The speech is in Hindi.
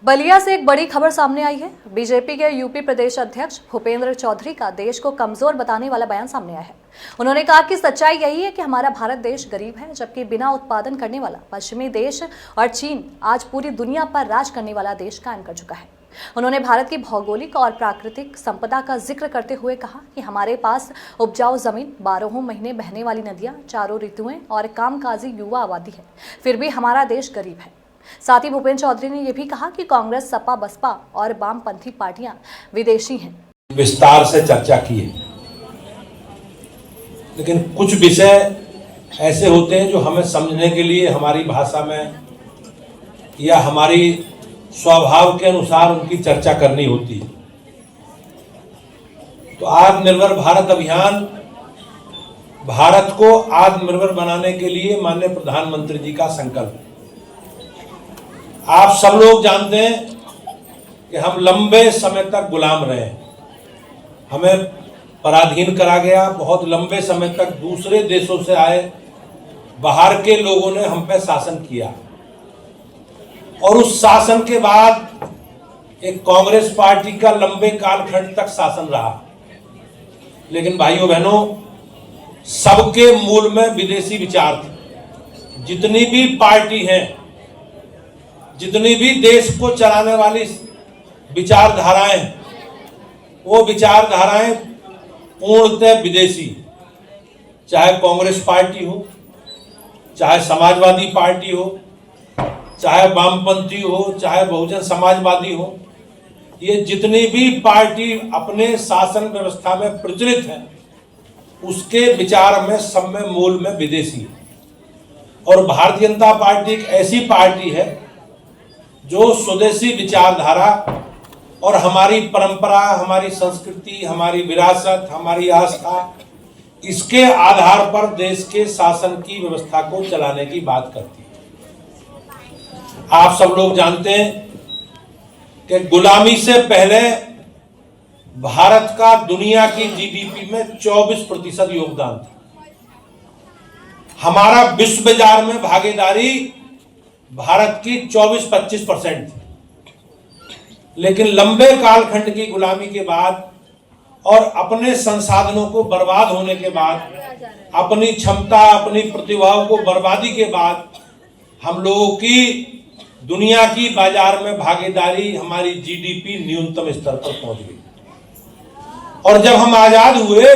बलिया से एक बड़ी खबर सामने आई है। बीजेपी के यूपी प्रदेश अध्यक्ष भूपेंद्र चौधरी का देश को कमजोर बताने वाला बयान सामने आया है। उन्होंने कहा कि सच्चाई यही है कि हमारा भारत देश गरीब है, जबकि बिना उत्पादन करने वाला पश्चिमी देश और चीन आज पूरी दुनिया पर राज करने वाला देश कायम कर चुका है। उन्होंने भारत की भौगोलिक और प्राकृतिक संपदा का जिक्र करते हुए कहा कि हमारे पास उपजाऊ जमीन, 12 महीने बहने वाली नदियां, चारों ऋतुएं और कामकाजी युवा आबादी है, फिर भी हमारा देश गरीब है। साथ ही भूपेंद्र चौधरी ने यह भी कहा कि कांग्रेस, सपा, बसपा और वामपंथी पार्टियां विदेशी हैं। विस्तार से चर्चा की है, लेकिन कुछ विषय ऐसे होते हैं जो हमें समझने के लिए हमारी भाषा में या हमारी स्वभाव के अनुसार उनकी चर्चा करनी होती है। तो आत्मनिर्भर भारत अभियान भारत को आत्मनिर्भर बनाने के लिए माननीय प्रधानमंत्री जी का संकल्प है। आप सब लोग जानते हैं कि हम लंबे समय तक गुलाम रहे, हमें पराधीन करा गया। बहुत लंबे समय तक दूसरे देशों से आए बाहर के लोगों ने हम पे शासन किया, और उस शासन के बाद एक कांग्रेस पार्टी का लंबे कालखंड तक शासन रहा। लेकिन भाइयों बहनों, सबके मूल में विदेशी विचार थे। जितनी भी पार्टी हैं, जितनी भी देश को चलाने वाली विचारधाराएं, वो विचारधाराएं पूर्णतः विदेशी। चाहे कांग्रेस पार्टी हो, चाहे समाजवादी पार्टी हो, चाहे वामपंथी हो, चाहे बहुजन समाजवादी हो, ये जितनी भी पार्टी अपने शासन व्यवस्था में प्रचलित है, उसके विचार में सब में मूल में विदेशी है। और भारतीय जनता पार्टी एक ऐसी पार्टी है जो स्वदेशी विचारधारा और हमारी परंपरा, हमारी संस्कृति, हमारी विरासत, हमारी आस्था, इसके आधार पर देश के शासन की व्यवस्था को चलाने की बात करती है। आप सब लोग जानते हैं कि गुलामी से पहले भारत का दुनिया की जीडीपी में 24% योगदान था। हमारा विश्व बाजार में भागीदारी भारत की 24-25% थी। लेकिन लंबे कालखंड की गुलामी के बाद और अपने संसाधनों को बर्बाद होने के बाद, अपनी क्षमता, अपनी प्रतिभाओं को बर्बादी के बाद, हम लोगों की दुनिया की बाजार में भागीदारी, हमारी जीडीपी न्यूनतम स्तर पर पहुंच गई। और जब हम आजाद हुए